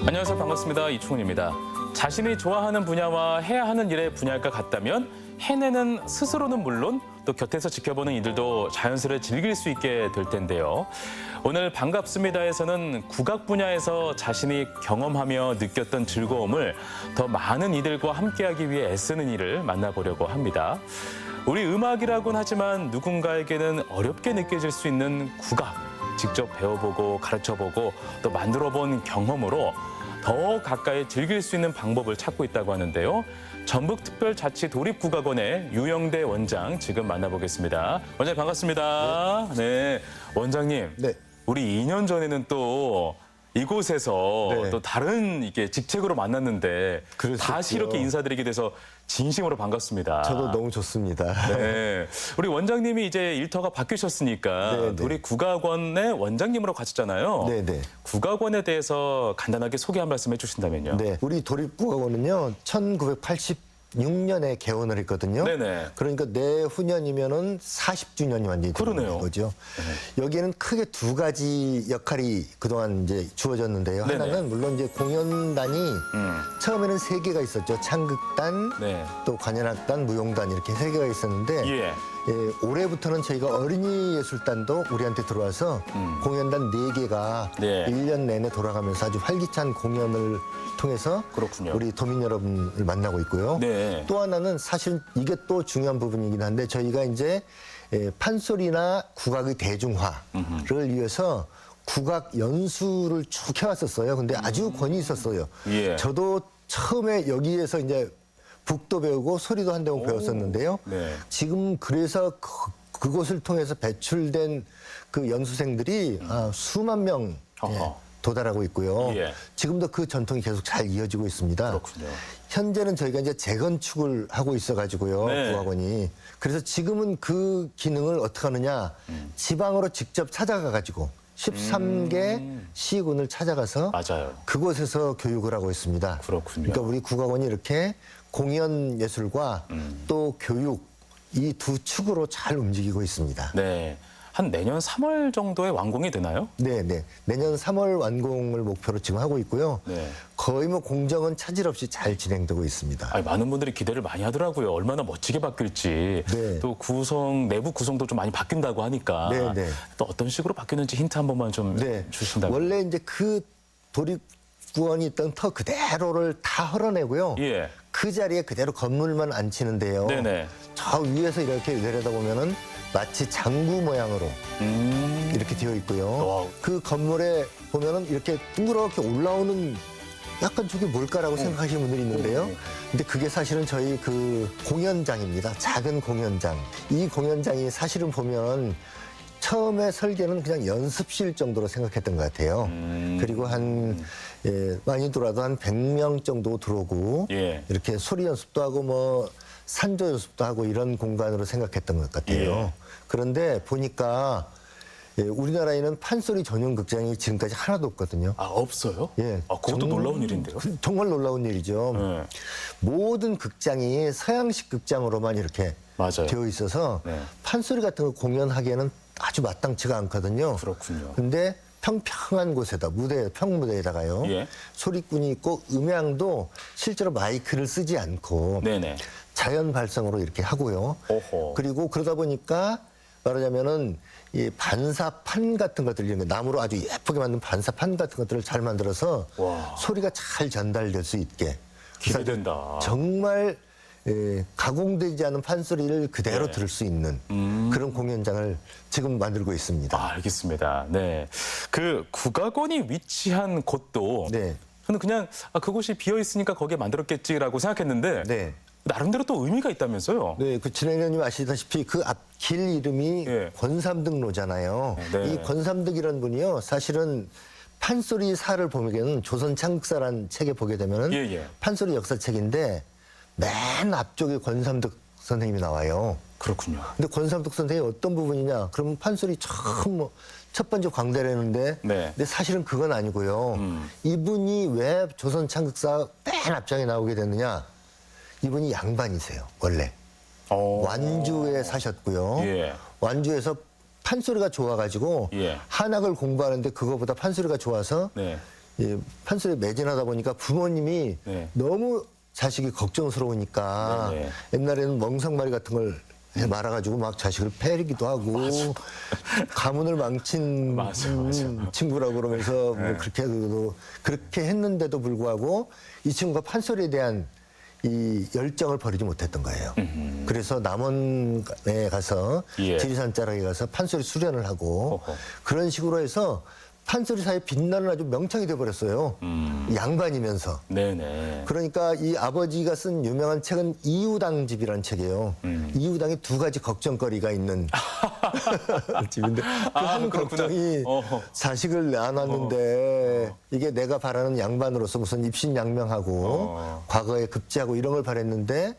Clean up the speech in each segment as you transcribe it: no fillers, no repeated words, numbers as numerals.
안녕하세요. 반갑습니다. 이충훈입니다. 자신이 좋아하는 분야와 해야 하는 일의 분야가 같다면 해내는 스스로는 물론 또 곁에서 지켜보는 이들도 자연스레 즐길 수 있게 될 텐데요. 오늘 반갑습니다에서는 국악 분야에서 자신이 경험하며 느꼈던 즐거움을 더 많은 이들과 함께하기 위해 애쓰는 이를 만나보려고 합니다. 우리 음악이라고는 하지만 누군가에게는 어렵게 느껴질 수 있는 국악. 직접 배워보고 가르쳐보고 또 만들어본 경험으로 더 가까이 즐길 수 있는 방법을 찾고 있다고 하는데요. 전북특별자치도립국악원의 유영대 원장 지금 만나보겠습니다. 원장님 반갑습니다. 네, 원장님. 네. 우리 2년 전에는 또 이곳에서 네. 또 다른 이게 직책으로 만났는데 그랬었죠. 다시 이렇게 인사드리게 돼서 진심으로 반갑습니다. 저도 너무 좋습니다. 네, 우리 원장님이 이제 일터가 바뀌셨으니까 네, 네. 우리 국악원의 원장님으로 가셨잖아요. 네네. 국악원에 대해서 간단하게 소개 한 말씀 해주신다면요. 네. 우리 도립국악원은요, 1986년에 개원을 했거든요. 네네. 그러니까 내후년이면은 40주년이 완전히 그러네요. 되는 거죠. 여기에는 크게 두 가지 역할이 그동안 이제 주어졌는데요. 네네. 하나는 물론 이제 공연단이 처음에는 세 개가 있었죠. 창극단, 네. 또 관현악단, 무용단 이렇게 세 개가 있었는데 예. 예, 올해부터는 저희가 어린이 예술단도 우리한테 들어와서 공연단 4개가 네. 1년 내내 돌아가면서 아주 활기찬 공연을 통해서 그렇군요. 우리 도민 여러분을 만나고 있고요. 네. 또 하나는 사실 이게 또 중요한 부분이긴 한데 저희가 이제 판소리나 국악의 대중화를 위해서 국악 연수를 쭉 해왔었어요. 근데 아주 권위 있었어요. 예. 저도 처음에 여기에서 이제 북도 배우고 소리도 한 대목 배웠었는데요. 네. 지금 그래서 그곳을 통해서 배출된 그 연수생들이 수만 명 어허. 도달하고 있고요. 예. 지금도 그 전통이 계속 잘 이어지고 있습니다. 그렇군요. 현재는 저희가 이제 재건축을 하고 있어가지고요. 네. 국악원이. 그래서 지금은 그 기능을 어떻게 하느냐. 지방으로 직접 찾아가가지고 13개 시군을 찾아가서 맞아요. 그곳에서 교육을 하고 있습니다. 그렇군요. 그러니까 우리 국악원이 이렇게 공연 예술과 또 교육 이 두 축으로 잘 움직이고 있습니다. 네. 한 내년 3월 정도에 완공이 되나요? 네, 네. 내년 3월 완공을 목표로 지금 하고 있고요. 네. 거의 뭐 공정은 차질 없이 잘 진행되고 있습니다. 아니, 많은 분들이 기대를 많이 하더라고요. 얼마나 멋지게 바뀔지. 네. 또 내부 구성도 좀 많이 바뀐다고 하니까. 네, 네. 또 어떤 식으로 바뀌는지 힌트 한 번만 좀 네. 주신다면. 원래 이제 그 도립구원이 있던 터 그대로를 다 헐어내고요. 예. 그 자리에 그대로 건물만 앉히는데요. 네네. 저 위에서 이렇게 내려다보면은 마치 장구 모양으로 이렇게 되어 있고요. 와우. 그 건물에 보면은 이렇게 둥그렇게 올라오는 약간 저게 뭘까라고 생각하시는 분들이 있는데요. 근데 그게 사실은 저희 그 공연장입니다. 작은 공연장. 이 공연장이 사실은 보면 처음에 설계는 그냥 연습실 정도로 생각했던 것 같아요. 그리고 많이 들어와도 한 100명 정도 들어오고 예. 이렇게 소리 연습도 하고 뭐 산조 연습도 하고 이런 공간으로 생각했던 것 같아요. 예. 그런데 보니까 우리나라에는 판소리 전용 극장이 지금까지 하나도 없거든요. 아, 없어요? 예, 아, 그것도 놀라운 일인데요? 정말 놀라운 일이죠. 네. 모든 극장이 서양식 극장으로만 이렇게 맞아요. 되어 있어서 네. 판소리 같은 거 공연하기에는 아주 마땅치가 않거든요. 그렇군요. 근데 평평한 곳에다 평무대에다가요. 예. 소리꾼이 있고 음향도 실제로 마이크를 쓰지 않고 네네. 자연 발성으로 이렇게 하고요. 오호. 그리고 그러다 보니까 말하자면은 이 반사판 같은 것들 이런 거 나무로 아주 예쁘게 만든 반사판 같은 것들을 잘 만들어서 와. 소리가 잘 전달될 수 있게 기대된다. 정말 가공되지 않은 판소리를 그대로 네. 들을 수 있는 그런 공연장을 지금 만들고 있습니다. 아, 알겠습니다. 네. 그 국악원이 위치한 곳도 네. 저는 그냥 그곳이 비어 있으니까 거기에 만들었겠지라고 생각했는데 네. 나름대로 또 의미가 있다면서요? 네, 그 진행자님 아시다시피 그 앞 길 이름이 예. 권삼득로잖아요. 네. 이 권삼득이라는 분이요, 사실은 판소리 사를 보면 조선 창극사란 책에 보게 되면은 예, 예. 판소리 역사책인데 맨 앞쪽에 권삼득 선생님이 나와요. 그렇군요. 근데 권삼득 선생님이 어떤 부분이냐? 그러면 판소리 처음 첫 번째 광대라는데, 네. 근데 사실은 그건 아니고요. 이분이 왜 조선 창극사 맨 앞장에 나오게 됐느냐? 이분이 양반이세요, 원래. 완주에 사셨고요. 예. 완주에서 판소리가 좋아가지고 예. 한악을 공부하는데 그거보다 판소리가 좋아서 네. 판소리에 매진하다 보니까 부모님이 네. 너무 자식이 걱정스러우니까 네네. 옛날에는 멍석말이 같은 걸 말아가지고 막 자식을 패리기도 하고 가문을 망친 맞아. 친구라고 그러면서 네. 뭐 그렇게 했는데도 불구하고 이 친구가 판소리에 대한 이 열정을 버리지 못했던 거예요. 그래서 남원에 가서 예. 지리산자락에 가서 판소리 수련을 하고 어허. 그런 식으로 해서 판소리사의 빛나는 아주 명창이 돼버렸어요. 양반이면서. 네네. 그러니까 이 아버지가 쓴 유명한 책은 이유당집이라는 책이에요. 이유당이 두 가지 걱정거리가 있는 집인데 그 한 그렇구나. 걱정이 어허. 자식을 낳아놨는데 이게 내가 바라는 양반으로서 무슨 입신양명하고 과거에 급제하고 이런 걸 바랬는데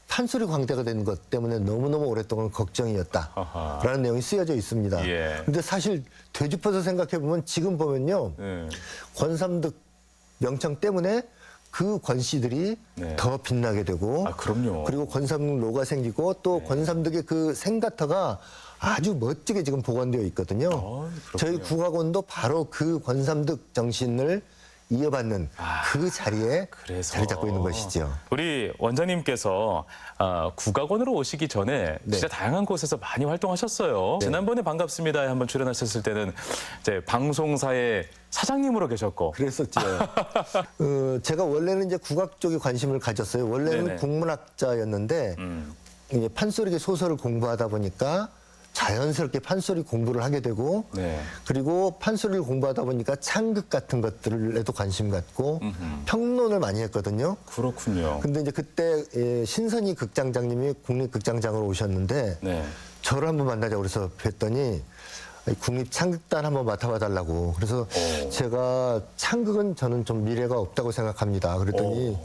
판소리 광대가 된 것 때문에 너무너무 오랫동안 아하. 걱정이었다라는 내용이 쓰여져 있습니다. 예. 근데 사실 되짚어서 생각해보면 지금 보면요. 네. 권삼득 명창 때문에 그 권씨들이 네. 더 빛나게 되고 아, 그럼요. 그리고 권삼득로가 생기고 또 권삼득의 그 생가터가 아주 멋지게 지금 복원되어 있거든요. 그렇군요. 저희 국악원도 바로 그 권삼득 정신을 이어받는 그 자리에 그래서 자리 잡고 있는 것이죠. 우리 원장님께서 국악원으로 오시기 전에 네. 진짜 다양한 곳에서 많이 활동하셨어요. 지난번에 반갑습니다에 한번 출연하셨을 때는 이제 방송사의 사장님으로 계셨고. 그랬었죠. 제가 원래는 이제 국악 쪽에 관심을 가졌어요. 원래는 네네. 국문학자였는데 이제 판소리계 소설을 공부하다 보니까 자연스럽게 판소리 공부를 하게 되고 네. 그리고 판소리를 공부하다 보니까 창극 같은 것들에도 관심 갖고 평론을 많이 했거든요. 그렇군요. 근데 이제 그때 신선희 극장장님이 국립극장장으로 오셨는데 네. 저를 한번 만나자고 그래서 뵀더니 국립창극단 한번 맡아봐 달라고. 그래서 제가 창극은 저는 좀 미래가 없다고 생각합니다. 그랬더니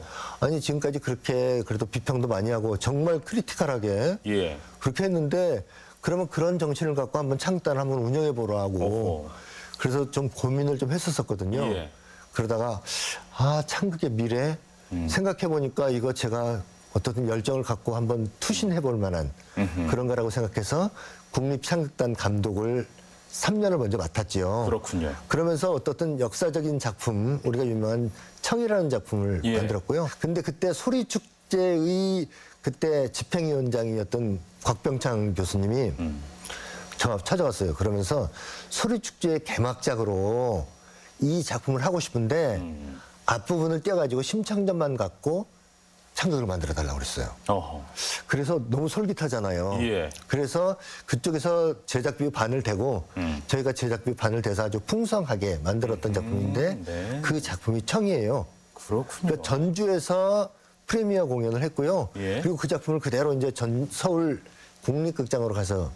아니 지금까지 그렇게 그래도 비평도 많이 하고 정말 크리티컬하게 예. 그렇게 했는데 그러면 그런 정신을 갖고 한번 창극단을 한번 운영해 보라고. 그래서 좀 고민을 좀 했었거든요. 예. 그러다가 창극의 미래 생각해 보니까 이거 제가 어떤 열정을 갖고 한번 투신해 볼 만한 그런 거라고 생각해서 국립창극단 감독을 3년을 먼저 맡았지요. 그렇군요. 그러면서 어떤 역사적인 작품, 우리가 유명한 청이라는 작품을 예. 만들었고요. 근데 그때 소리축제의 그때 집행위원장이었던 곽병창 교수님이 저 찾아왔어요. 그러면서 소리축제의 개막작으로 이 작품을 하고 싶은데 앞부분을 떼어가지고 심창전만 갖고 창극을 만들어 달라고 그랬어요. 어허. 그래서 너무 솔깃하잖아요. 예. 그래서 그쪽에서 제작비 반을 대고 저희가 제작비 반을 대서 아주 풍성하게 만들었던 작품인데 네. 그 작품이 청이에요. 그렇군요. 그러니까 전주에서 프리미어 공연을 했고요. 예. 그리고 그 작품을 그대로 이제 서울 국립극장으로 가서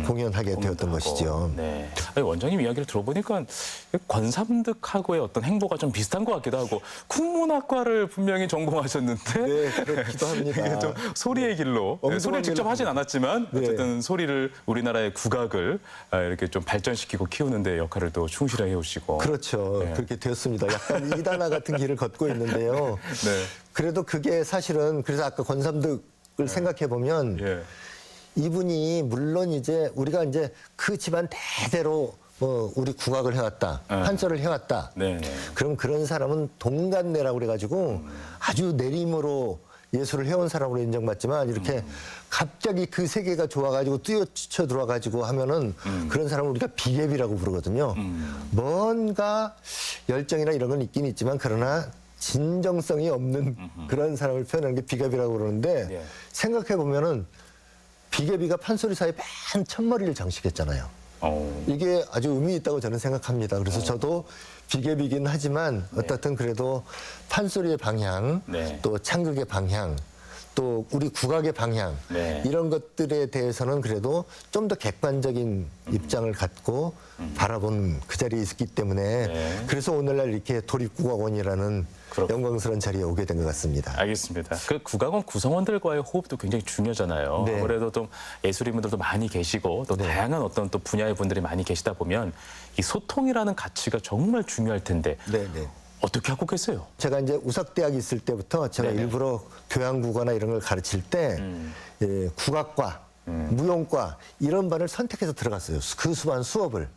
공연하게 되었던 것이죠. 네. 아니, 원장님 이야기를 들어보니까 권삼득하고의 어떤 행보가 좀 비슷한 것 같기도 하고 국문학과를 분명히 전공하셨는데 네, 그렇기도 합니다. 이게 좀 소리의 길로 소리를 직접 하진 않았지만 네. 어쨌든 소리를 우리나라의 국악을 이렇게 좀 발전시키고 키우는 데 역할을 또 충실하게 해오시고 그렇죠. 네. 그렇게 되었습니다. 약간 이단화 같은 길을 걷고 있는데요. 네. 그래도 그게 사실은 그래서 아까 권삼득을 생각해 보면 예. 이분이 물론 이제 우리가 이제 그 집안 대대로 뭐 우리 국악을 해왔다, 판소리를 해왔다. 네. 그럼 그런 사람은 동간내라고 그래가지고 아주 내림으로 예술을 해온 사람으로 인정받지만 이렇게 갑자기 그 세계가 좋아가지고 뛰어쳐 들어와가지고 하면은 그런 사람을 우리가 비계비라고 부르거든요. 뭔가 열정이나 이런 건 있긴 있지만 그러나 진정성이 없는 그런 사람을 표현하는 게 비계비라고 그러는데 예. 생각해 보면은 비계비가 판소리사의 맨 첫머리를 장식했잖아요. 이게 아주 의미 있다고 저는 생각합니다. 그래서 저도 비계비긴 하지만 어떻든 그래도 판소리의 방향, 네. 또 창극의 방향, 또 우리 국악의 방향 네. 이런 것들에 대해서는 그래도 좀 더 객관적인 입장을 갖고 바라본 그 자리에 있었기 때문에 네. 그래서 오늘날 이렇게 도립국악원이라는 그렇군요. 영광스러운 자리에 오게 된 것 같습니다. 알겠습니다. 그 국악원 구성원들과의 호흡도 굉장히 중요하잖아요. 네. 아무래도 좀 예술인분들도 많이 계시고 또 네. 다양한 어떤 또 분야의 분들이 많이 계시다 보면 이 소통이라는 가치가 정말 중요할 텐데 네네. 어떻게 하고 계세요? 제가 이제 우석대학에 있을 때부터 제가 네네. 일부러 교양국어나 이런 걸 가르칠 때 예, 국악과 무용과 이런 반을 선택해서 들어갔어요. 그 수반 수업을.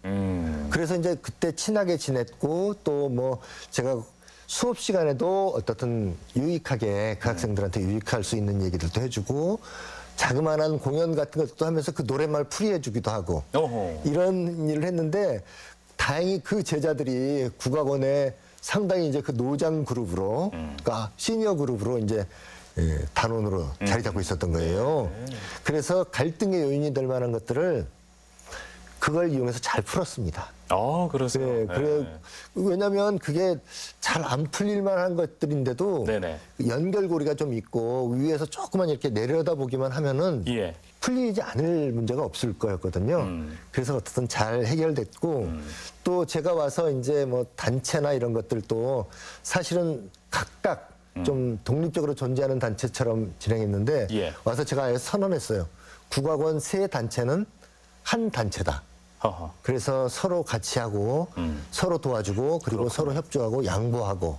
그래서 이제 그때 친하게 지냈고 또 뭐 제가 수업 시간에도 어떻든 유익하게 그 학생들한테 유익할 수 있는 얘기들도 해주고 자그마한 공연 같은 것도 하면서 그 노랫말 풀이해주기도 하고 어허. 이런 일을 했는데 다행히 그 제자들이 국악원에 상당히 이제 그 노장 그룹으로, 그러니까 시니어 그룹으로 이제 단원으로 자리 잡고 있었던 거예요. 그래서 갈등의 요인이 될 만한 것들을 그걸 이용해서 잘 풀었습니다. 그러세요. 네, 그래, 왜냐면 그게 잘 안 풀릴 만한 것들인데도 네네. 연결고리가 좀 있고 위에서 조금만 이렇게 내려다보기만 하면은 예. 풀리지 않을 문제가 없을 거였거든요. 그래서 어떻든 잘 해결됐고 또 제가 와서 이제 뭐 단체나 이런 것들도 사실은 각각 좀 독립적으로 존재하는 단체처럼 진행했는데 예. 와서 제가 아예 선언했어요. 국악원 세 단체는 한 단체다. 허허. 그래서 서로 같이 하고 서로 도와주고 그리고 서로 협조하고 양보하고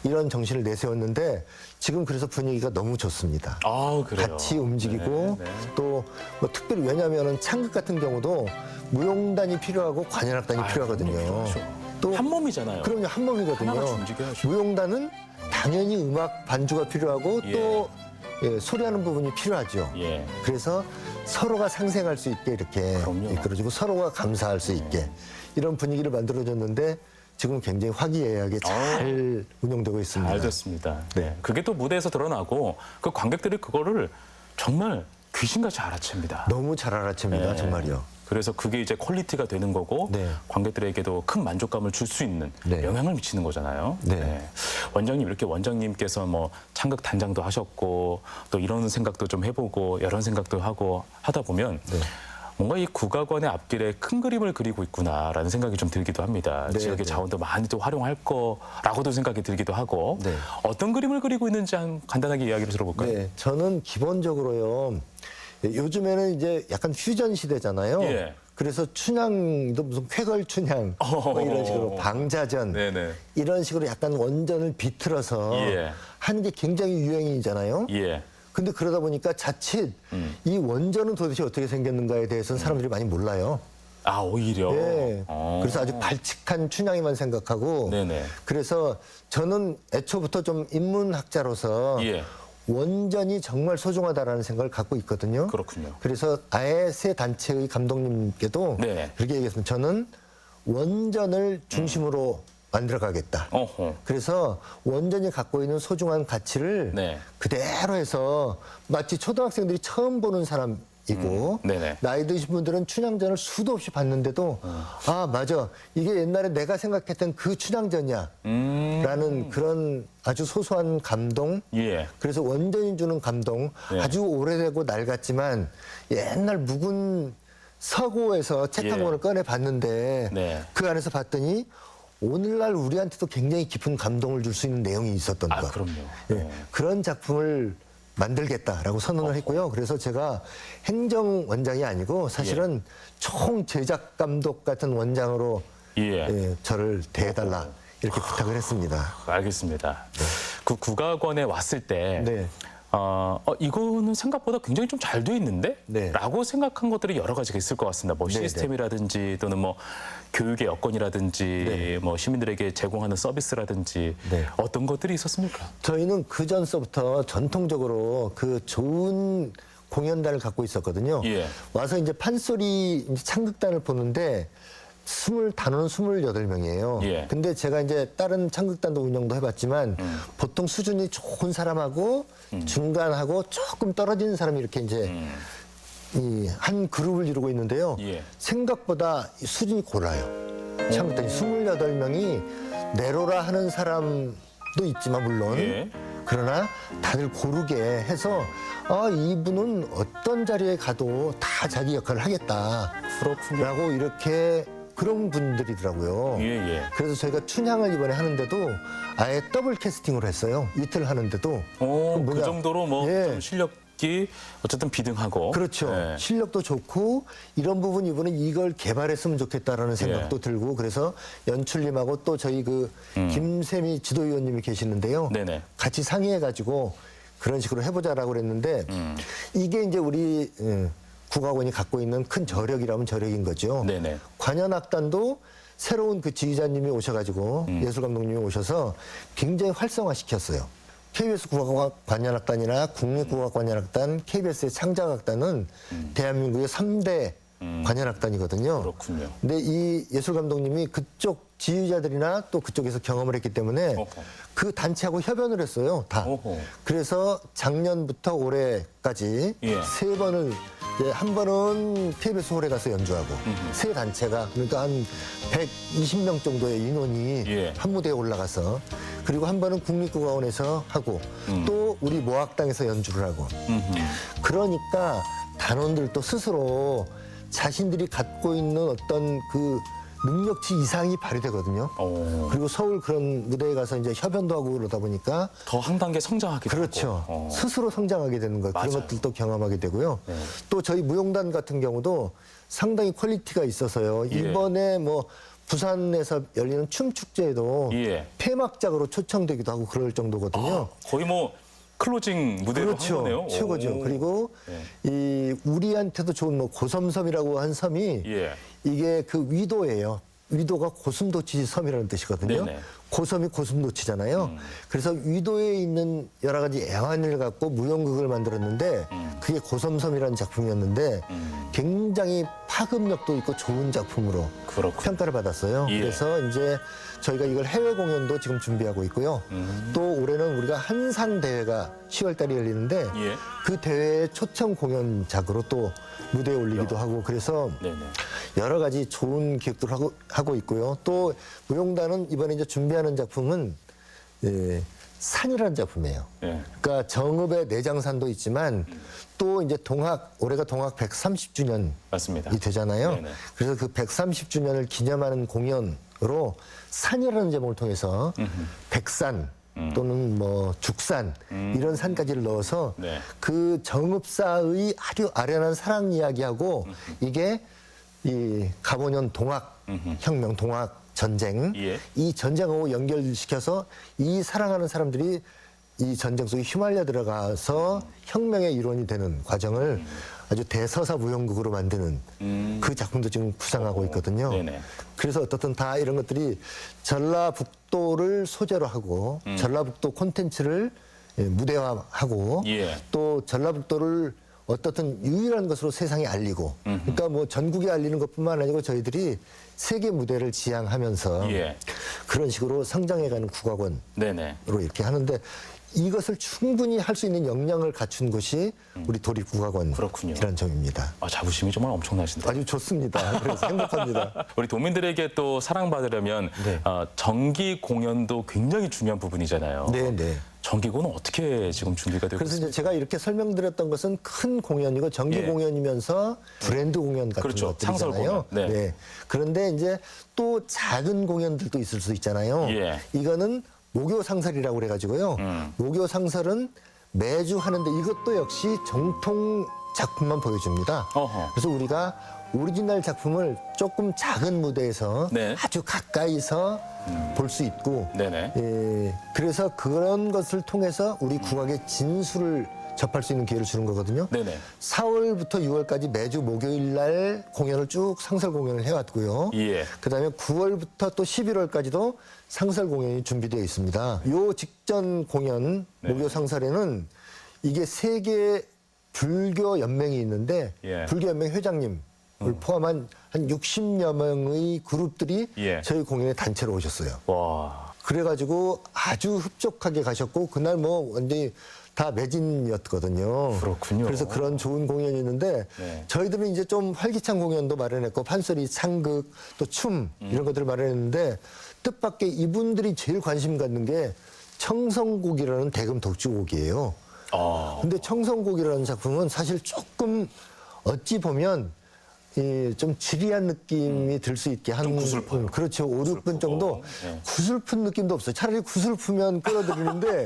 이런 정신을 내세웠는데 지금 그래서 분위기가 너무 좋습니다. 그래요. 같이 움직이고 네, 네. 또 뭐 특별히 왜냐하면 창극 같은 경우도 무용단이 필요하고 관현악단이 필요하거든요. 그렇죠. 또 한 몸이잖아요. 그럼요, 한 몸이거든요. 하나같이 움직여야죠. 무용단은 당연히 음악 반주가 필요하고 예. 또 소리하는 부분이 필요하죠. 예. 그래서 서로가 상생할 수 있게 이렇게 그럼요. 이끌어주고 서로가 감사할 수 있게 이런 분위기를 만들어줬는데 지금 굉장히 화기애애하게 잘 운영되고 있습니다. 잘 됐습니다. 네. 그게 또 무대에서 드러나고 그 관객들이 그거를 정말 귀신같이 알아챕니다. 너무 잘 알아챕니다, 네. 정말요. 그래서 그게 이제 퀄리티가 되는 거고 네. 관객들에게도 큰 만족감을 줄 수 있는 네. 영향을 미치는 거잖아요. 네. 원장님 이렇게 원장님께서 뭐 창극 단장도 하셨고 또 이런 생각도 좀 해보고 이런 생각도 하고 하다 보면 네. 뭔가 이 국악원의 앞길에 큰 그림을 그리고 있구나라는 생각이 좀 들기도 합니다. 네, 지역의 네. 자원도 많이 또 활용할 거라고도 생각이 들기도 하고 네. 어떤 그림을 그리고 있는지 간단하게 이야기를 들어볼까요? 네, 저는 기본적으로요. 요즘에는 이제 약간 퓨전 시대잖아요. 예. 그래서 춘향도 무슨 쾌걸 춘향 뭐 이런 식으로 방자전 네네. 이런 식으로 약간 원전을 비틀어서 예. 하는 게 굉장히 유행이잖아요. 예. 근데 그러다 보니까 자칫 이 원전은 도대체 어떻게 생겼는가에 대해서는 사람들이 많이 몰라요. 오히려. 네. 그래서 아주 발칙한 춘향이만 생각하고 네네. 그래서 저는 애초부터 좀 인문학자로서 예. 원전이 정말 소중하다라는 생각을 갖고 있거든요. 그렇군요. 그래서 아예 세 단체의 감독님께도 네. 그렇게 얘기했습니다. 저는 원전을 중심으로 만들어가겠다. 어허. 그래서 원전이 갖고 있는 소중한 가치를 네. 그대로 해서 마치 초등학생들이 처음 보는 사람이고 네네. 나이 드신 분들은 춘향전을 수도 없이 봤는데도 아 맞아 이게 옛날에 내가 생각했던 그 춘향전이야 라는 그런 아주 소소한 감동 예. 그래서 원전이 주는 감동 네. 아주 오래되고 낡았지만 옛날 묵은 서고에서 책 한 예. 권을 꺼내 봤는데 네. 그 안에서 봤더니 오늘날 우리한테도 굉장히 깊은 감동을 줄 수 있는 내용이 있었던 것. 그럼요. 예, 네. 그런 작품을 만들겠다라고 선언을 했고요. 그래서 제가 행정원장이 아니고 사실은 총 제작 감독 같은 원장으로 예. 저를 대해달라 이렇게 부탁을 했습니다. 알겠습니다. 그 국악원에 왔을 때 네. 이거는 생각보다 굉장히 좀 잘 돼 있는데? 네. 라고 생각한 것들이 여러 가지가 있을 것 같습니다. 뭐 네, 시스템이라든지 또는 뭐 교육의 여건이라든지 네. 뭐 시민들에게 제공하는 서비스라든지 네. 어떤 것들이 있었습니까? 저희는 그 전서부터 전통적으로 그 좋은 공연단을 갖고 있었거든요. 예. 와서 이제 판소리 이제 창극단을 보는데 단원은 28명이에요. 예. 근데 제가 이제 다른 창극단도 운영도 해봤지만 보통 수준이 좋은 사람하고 중간하고 조금 떨어지는 사람이 이렇게 이제 이 한 그룹을 이루고 있는데요. 예. 생각보다 수준이 골라요. 창극단이 28명이 내로라 하는 사람도 있지만 물론 예. 그러나 다들 고르게 해서 이분은 어떤 자리에 가도 다 자기 역할을 하겠다. 그렇군요. 라고 이렇게 그런 분들이더라고요. 예, 예. 그래서 저희가 춘향을 이번에 하는데도 아예 더블 캐스팅으로 했어요. 이틀 하는데도. 그 뭐냐? 정도로 뭐 예. 좀 실력이 어쨌든 비등하고. 그렇죠. 예. 실력도 좋고 이런 부분 이번에 이걸 개발했으면 좋겠다라는 생각도 들고 그래서 연출님하고 또 저희 그 김세미 지도위원님이 계시는데요. 네네. 같이 상의해가지고 그런 식으로 해보자라고 그랬는데 이게 이제 우리 국악원이 갖고 있는 큰 저력이라면 저력인 거죠. 네네. 관현악단도 새로운 그 지휘자님이 오셔가지고 예술감독님이 오셔서 굉장히 활성화시켰어요. KBS 국악관현악단이나 국립국악관현악단, KBS의 창작악단은 대한민국의 3대 관현악단이거든요. 그렇군요. 근데 이 예술감독님이 그쪽 지휘자들이나 또 그쪽에서 경험을 했기 때문에 어허. 그 단체하고 협연을 했어요, 다. 어허. 그래서 작년부터 올해까지 예. 세 번을 이제 한 번은 KBS 홀에 가서 연주하고 세 단체가 그러니까 한 120명 정도의 인원이 예. 한 무대에 올라가서 그리고 한 번은 국립국악원에서 하고 또 우리 모악당에서 연주를 하고 그러니까 단원들도 스스로 자신들이 갖고 있는 어떤 그 능력치 이상이 발휘되거든요. 그리고 서울 그런 무대에 가서 이제 협연도 하고 그러다 보니까 더 한 단계 성장하기도 그렇죠. 하고. 스스로 성장하게 되는 것 맞아요. 그런 것들도 경험하게 되고요. 네. 또 저희 무용단 같은 경우도 상당히 퀄리티가 있어서요. 예. 이번에 뭐 부산에서 열리는 춤축제에도 예. 폐막작으로 초청되기도 하고 그럴 정도거든요. 거의 뭐 클로징 무대로 한 그렇죠. 거네요. 최고죠. 오. 그리고 네. 이 우리한테도 좋은 뭐 고섬섬이라고 한 섬이 예. 이게 그 위도예요. 위도가 고슴도치 섬이라는 뜻이거든요. 네네. 고섬이 고슴도치잖아요. 그래서 위도에 있는 여러 가지 애환을 갖고 무용극을 만들었는데 그게 고섬섬이라는 작품이었는데 굉장히 파급력도 있고 좋은 작품으로 그렇군요. 평가를 받았어요. 예. 그래서 이제 저희가 이걸 해외 공연도 지금 준비하고 있고요. 또 올해는 우리가 한상 대회가 10월 달에 열리는데 예. 그 대회의 초청 공연작으로 또 무대에 올리기도 하고 그래서 네네. 여러 가지 좋은 기획들을 하고 있고요. 또 무용단은 이번에 이제 준비하는 작품은 산이라는 작품이에요. 예. 그러니까 정읍의 내장산도 있지만 또 이제 올해가 동학 130주년이 맞습니다. 되잖아요. 네네. 그래서 그 130주년을 기념하는 공연으로 산이라는 제목을 통해서 백산 또는 뭐 죽산 이런 산까지를 넣어서 네. 그 정읍사의 아주 아련한 사랑 이야기하고 이게 이 갑오년 동학 혁명 동학 전쟁 예. 이 전쟁하고 연결시켜서 이 사랑하는 사람들이 이 전쟁 속에 휘말려 들어가서 혁명의 일원이 되는 과정을 아주 대서사 무용극으로 만드는 그 작품도 지금 구상하고 있거든요. 네네. 그래서 어떻든 다 이런 것들이 전라북도를 소재로 하고 전라북도 콘텐츠를 무대화하고 예. 또 전라북도를 어떻든 유일한 것으로 세상에 알리고 그러니까 뭐 전국에 알리는 것뿐만 아니고 저희들이 세계 무대를 지향하면서 예. 그런 식으로 성장해가는 국악원으로 네네. 이렇게 하는데 이것을 충분히 할 수 있는 역량을 갖춘 곳이 우리 도립국악원이라는 그렇군요. 점입니다. 아, 자부심이 정말 엄청나신데요. 아주 좋습니다. 그래서 행복합니다. 우리 도민들에게 또 사랑받으려면 네. 정기 공연도 굉장히 중요한 부분이잖아요. 네, 네. 정기고는 어떻게 지금 준비가 되고 그래서 있습니까? 이제 제가 이렇게 설명드렸던 것은 큰 공연이고 정기 예. 공연이면서 브랜드 공연 같은 그렇죠. 것들이잖아요. 상설 공연. 네. 네. 그런데 이제 또 작은 공연들도 있을 수 있잖아요. 예. 이거는 목요 상설이라고 그래가지고요. 목요 상설은 매주 하는데 이것도 역시 정통 작품만 보여줍니다. 어허. 그래서 우리가 오리지널 작품을 조금 작은 무대에서 네. 아주 가까이서 볼 수 있고 네네. 예, 그래서 그런 것을 통해서 우리 국악의 진수를 접할 수 있는 기회를 주는 거거든요. 네네. 4월부터 6월까지 매주 목요일 날 공연을 쭉 상설 공연을 해왔고요. 예. 그다음에 9월부터 또 11월까지도 상설 공연이 준비되어 있습니다. 요 직전 공연 네. 목요 상설에는 이게 세계 불교 연맹이 있는데 예. 불교 연맹 회장님을 포함한 한 60여 명의 그룹들이 예. 저희 공연에 단체로 오셨어요. 와. 그래가지고 아주 흡족하게 가셨고 그날 뭐 완전히 다 매진이었거든요. 그렇군요. 그래서 그런 좋은 공연이었는데 네. 저희들은 이제 좀 활기찬 공연도 마련했고 판소리, 창극, 또 춤 이런 것들을 마련했는데 뜻밖의 이분들이 제일 관심 갖는 게 청성곡이라는 대금 독주곡이에요. 근데 청성곡이라는 작품은 사실 조금 어찌 보면 좀 지리한 느낌이 들 수 있게 한 좀 구슬퍼요. 그렇죠. 5, 6분 정도 네. 구슬픈 느낌도 없어요. 차라리 구슬프면 끌어들이는데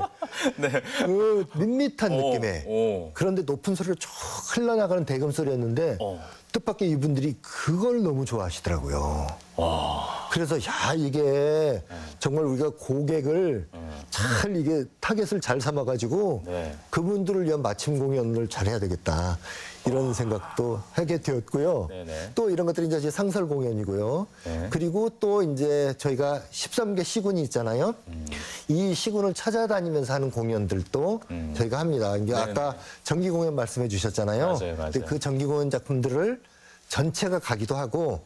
네. 그 밋밋한 오, 느낌의 오. 그런데 높은 소리로 쭉 흘러나가는 대금 소리였는데 뜻밖의 이분들이 그걸 너무 좋아하시더라고요. 그래서 야 이게 정말 우리가 고객을 잘 이게 타겟을 잘 삼아가지고 네. 그분들을 위한 맞춤 공연을 잘 해야 되겠다. 이런 생각도 하게 되었고요. 네네. 또 이런 것들이 이제 상설 공연이고요. 네. 그리고 또 이제 저희가 13개 시군이 있잖아요. 이 시군을 찾아다니면서 하는 공연들도 저희가 합니다. 이게 아까 정기 공연 말씀해 주셨잖아요. 맞아요, 맞아요. 근데 그 정기 공연 작품들을 전체가 가기도 하고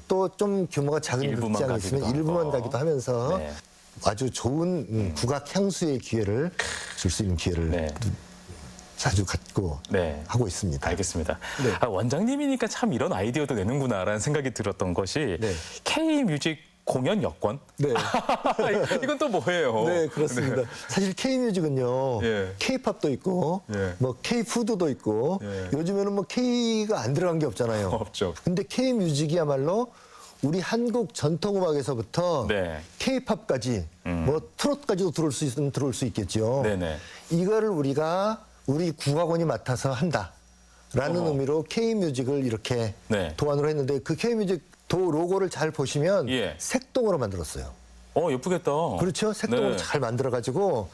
또 좀 규모가 작은 일부만 극장이 가기도 있으면 일부만 하고. 가기도 하면서 네. 아주 좋은 국악 향수의 기회를 줄 수 있는 기회를 네. 자주 갖고 네. 하고 있습니다. 알겠습니다. 네. 아, 원장님이니까 참 이런 아이디어도 내는구나라는 생각이 들었던 것이 네. K뮤직 공연 여권? 네. 이건 또 뭐예요? 네, 그렇습니다. 네. 사실 K뮤직은요, 예. K팝도 있고, 예. 뭐 K푸드도 있고, 예. 요즘에는 뭐 K가 안 들어간 게 없잖아요. 없죠. 근데 K뮤직이야말로 우리 한국 전통음악에서부터 네. K팝까지, 뭐 트롯까지도 들어올 수 있으면 들어올 수 있겠죠. 네네. 이거를 우리가 우리 국악원이 맡아서 한다라는 어허. 의미로 K뮤직을 이렇게 네. 도안으로 했는데 그 K뮤직 도 로고를 잘 보시면 예. 색동으로 만들었어요. 예쁘겠다. 그렇죠? 색동으로 네. 잘 만들어가지고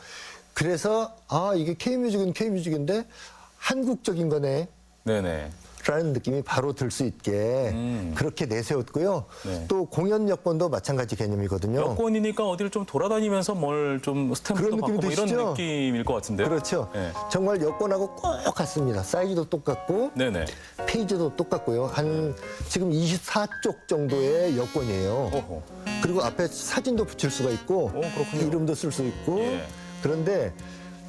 그래서 아 이게 K뮤직은 K뮤직인데 한국적인 거네 네네. 라는 느낌이 바로 들 수 있게 그렇게 내세웠고요. 네. 또 공연 여권도 마찬가지 개념이거든요. 여권이니까 어디를 좀 돌아다니면서 뭘 좀 스탬프도 그런 느낌이 받고 뭐 이런 드시죠? 느낌일 것 같은데요. 그렇죠. 네. 정말 여권하고 꼭 같습니다. 사이즈도 똑같고 네네. 페이지도 똑같고요. 한 지금 24쪽 정도의 여권이에요. 어허. 그리고 앞에 사진도 붙일 수가 있고 그렇군요. 이름도 쓸 수 있고 예. 그런데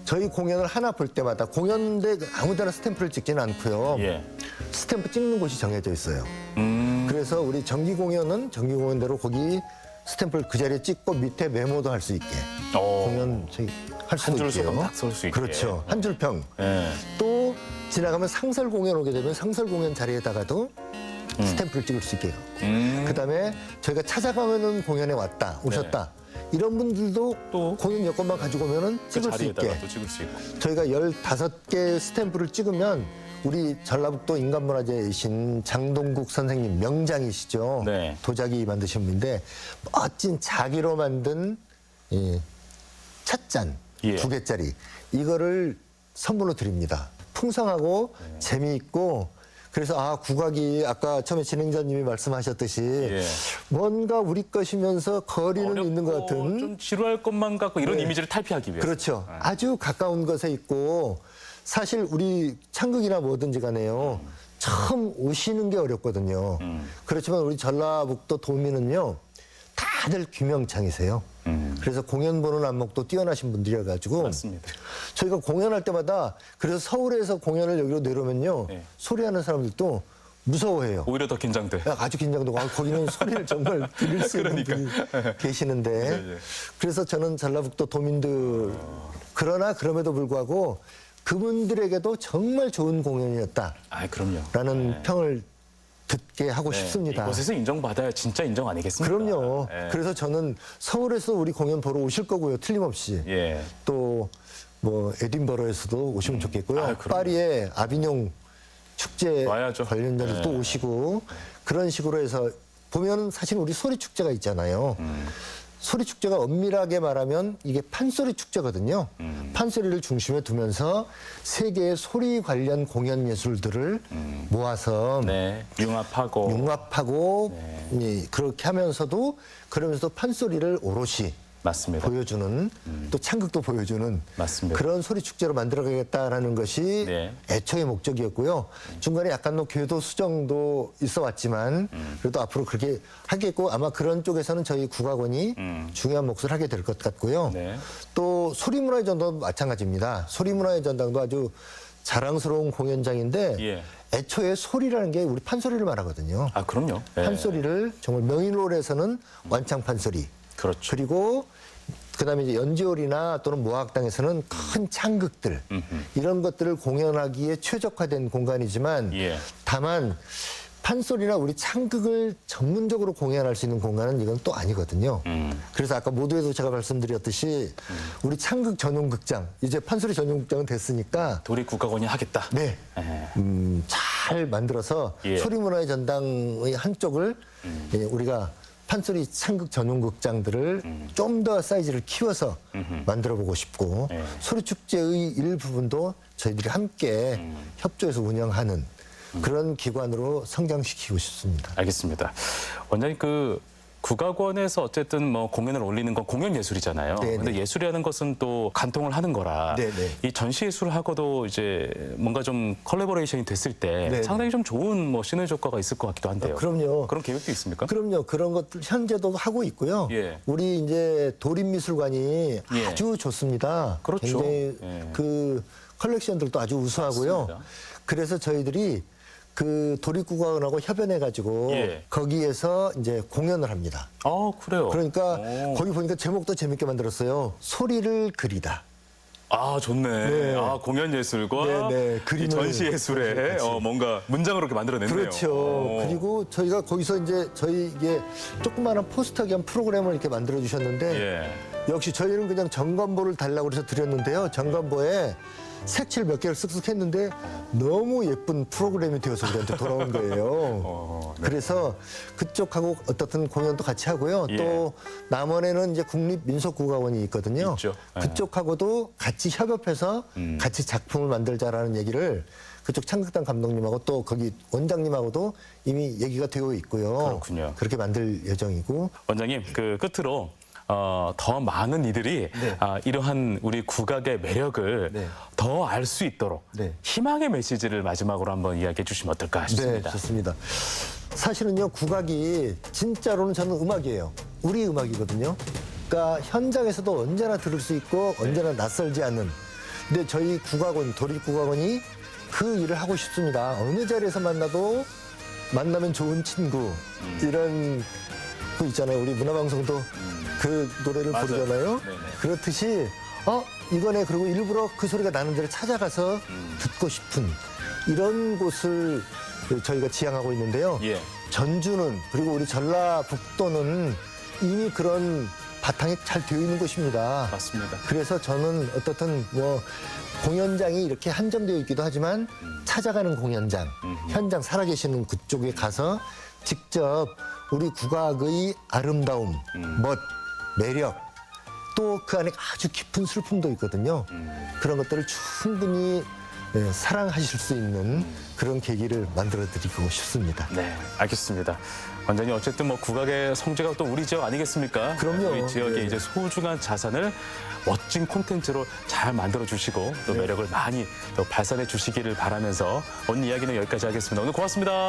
저희 공연을 하나 볼 때마다 공연대 아무데나 스탬프를 찍지는 않고요. 예. 스탬프 찍는 곳이 정해져 있어요. 음. 그래서 우리 정기 공연은 정기 공연대로 거기 스탬프를 그 자리에 찍고 밑에 메모도 할 수 있게 공연 할 수도 한 줄 있고요. 서고 딱 설 수 있게. 그렇죠. 한 줄 평. 예. 또 지나가면 상설 공연 오게 되면 상설 공연 자리에다가도 스탬프를 찍을 수 있게. 그다음에 저희가 찾아가면은 공연에 왔다, 오셨다. 이런 분들도 또 공연 여권만 가지고 오면은 그 찍을 수 자리에다가 있게. 또 찍을 수 있고. 저희가 15개 스탬프를 찍으면 우리 전라북도 인간문화재이신 장동국 선생님 명장이시죠. 네. 도자기 만드신 분인데 멋진 자기로 만든 이 찻잔 예. 2개짜리 이거를 선물로 드립니다. 풍성하고 재미있고 그래서 국악이 아까 처음에 진행자님이 말씀하셨듯이 예. 뭔가 우리 것이면서 거리는 있는 것 같은 좀 지루할 것만 같고 이런 네. 이미지를 탈피하기 위해서. 그렇죠. 아주 가까운 것에 있고 사실 우리 창극이나 뭐든지 간에요. 처음 오시는 게 어렵거든요. 그렇지만 우리 전라북도 도민은요. 다들 귀명창이세요. 그래서 공연 보는 안목도 뛰어나신 분들이어가지고 맞습니다. 저희가 공연할 때마다 그래서 서울에서 공연을 여기로 내려오면요. 네. 소리하는 사람들도 무서워해요. 오히려 더 긴장돼. 아주 긴장되고 거기는 소리를 정말 들릴 수 있는 분이 계시는데 네. 그래서 저는 전라북도 도민들 그러나 그럼에도 불구하고 그분들에게도 정말 좋은 공연이었다라는 그럼요. 평을 듣게 하고 네. 싶습니다. 이곳에서 인정받아야 진짜 인정 아니겠습니까? 그럼요. 네. 그래서 저는 서울에서 우리 공연 보러 오실 거고요. 틀림없이. 예. 또 뭐 에딘버러에서도 오시면 좋겠고요. 그럼요. 파리에 아비뇽 축제 와야죠. 관련자들 또 네. 오시고 그런 식으로 해서 보면 사실 우리 소리 축제가 있잖아요. 소리 축제가 엄밀하게 말하면 이게 판소리 축제거든요. 판소리를 중심에 두면서 세계의 소리 관련 공연 예술들을 모아서 네. 융합하고. 융합하고 예, 그렇게 하면서도 그러면서도 판소리를 오롯이 맞습니다. 보여주는 또 창극도 보여주는 맞습니다. 그런 소리 축제로 만들어가겠다라는 것이 네. 애초의 목적이었고요. 중간에 약간 뭐 궤도 수정도 있어 왔지만 그래도 앞으로 그렇게 하겠고 아마 그런 쪽에서는 저희 국악원이 중요한 몫을 하게 될 것 같고요. 네. 또 소리문화의 전당도 마찬가지입니다. 소리문화의 전당도 아주 자랑스러운 공연장인데 예. 애초에 소리라는 게 우리 판소리를 말하거든요. 그럼요. 예. 판소리를 정말 명인홀에서는 완창 판소리 그렇죠. 그리고 그다음에 이제 연지홀이나 또는 모학당에서는 큰 창극들 이런 것들을 공연하기에 최적화된 공간이지만 예. 다만 판소리나 우리 창극을 전문적으로 공연할 수 있는 공간은 이건 또 아니거든요. 그래서 아까 모두에도 제가 말씀드렸듯이 우리 창극 전용 극장 이제 판소리 전용 극장은 됐으니까 도리 국가원이 하겠다. 네. 예. 잘 만들어서 예. 소리문화의 전당의 한쪽을 예, 우리가 판소리 창극 전용 극장들을 좀 더 사이즈를 키워서 만들어 보고 싶고 예. 소리축제의 일부분도 저희들이 함께 협조해서 운영하는 그런 기관으로 성장시키고 싶습니다. 알겠습니다. 원장님 국악원에서 어쨌든 뭐 공연을 올리는 건 공연 예술이잖아요. 네네. 근데 예술이라는 것은 또 간통을 하는 거라 네네. 이 전시 예술하고도 이제 뭔가 좀 컬래버레이션이 됐을 때 네네. 상당히 좀 좋은 뭐 시너지 효과가 있을 것 같기도 한데요. 그럼요. 그런 계획도 있습니까? 그럼요. 그런 것들 현재도 하고 있고요. 예. 우리 이제 도립미술관이 예. 아주 좋습니다. 그렇죠. 굉장히 예. 그 컬렉션들도 아주 우수하고요. 맞습니다. 그래서 저희들이 그 도립국악원하고 협연해가지고 예. 거기에서 이제 공연을 합니다. 아, 그래요. 그러니까 오. 거기 보니까 제목도 재밌게 만들었어요. 소리를 그리다. 아, 좋네. 네. 아, 공연 예술과 네, 네. 이 전시 예술에 같이. 뭔가 문장으로 이렇게 만들어냈네요. 그렇죠. 오. 그리고 저희가 거기서 이제 저희 이게 조그마한 포스터 겸 프로그램을 이렇게 만들어 주셨는데 예. 역시 저희는 그냥 정관보를 달라고 그래서 드렸는데요. 정관보에 색칠 몇 개를 쓱쓱 했는데 너무 예쁜 프로그램이 되어서 우리한테 돌아온 거예요. 네. 그래서 그쪽하고 어떻든 공연도 같이 하고요. 예. 또 남원에는 이제 국립민속국악원이 있거든요. 있죠. 예. 그쪽하고도 같이 협업해서 같이 작품을 만들자라는 얘기를 그쪽 창극단 감독님하고 또 거기 원장님하고도 이미 얘기가 되어 있고요. 그렇군요. 그렇게 만들 예정이고. 원장님, 끝으로 더 많은 이들이 네. 이러한 우리 국악의 매력을 네. 더 알 수 있도록 네. 희망의 메시지를 마지막으로 한번 이야기해 주시면 어떨까 싶습니다. 네, 좋습니다. 사실은요, 국악이 진짜로는 저는 음악이에요. 우리 음악이거든요. 그러니까 현장에서도 언제나 들을 수 있고 언제나 낯설지 않는. 근데 저희 국악원, 도립국악원이 그 일을 하고 싶습니다. 어느 자리에서 만나도 만나면 좋은 친구 이런 거 있잖아요. 우리 문화방송도 그 노래를 맞아요. 부르잖아요. 네네. 그렇듯이 이거네. 그리고 일부러 그 소리가 나는 데를 찾아가서 듣고 싶은 이런 곳을 저희가 지향하고 있는데요. 예. 전주는 그리고 우리 전라북도는 이미 그런 바탕이 잘 되어 있는 곳입니다. 맞습니다. 그래서 저는 어떻든 뭐 공연장이 이렇게 한정되어 있기도 하지만 찾아가는 공연장, 현장 살아계시는 그쪽에 가서 직접 우리 국악의 아름다움, 멋, 매력, 또 그 안에 아주 깊은 슬픔도 있거든요. 그런 것들을 충분히 사랑하실 수 있는 그런 계기를 만들어드리고 싶습니다. 네, 알겠습니다. 원장님 어쨌든 뭐 국악의 성지가 또 우리 지역 아니겠습니까? 그럼요. 우리 지역의 네. 이제 소중한 자산을 멋진 콘텐츠로 잘 만들어 주시고 또 매력을 많이 또 발산해 주시기를 바라면서 오늘 이야기는 여기까지 하겠습니다. 오늘 고맙습니다.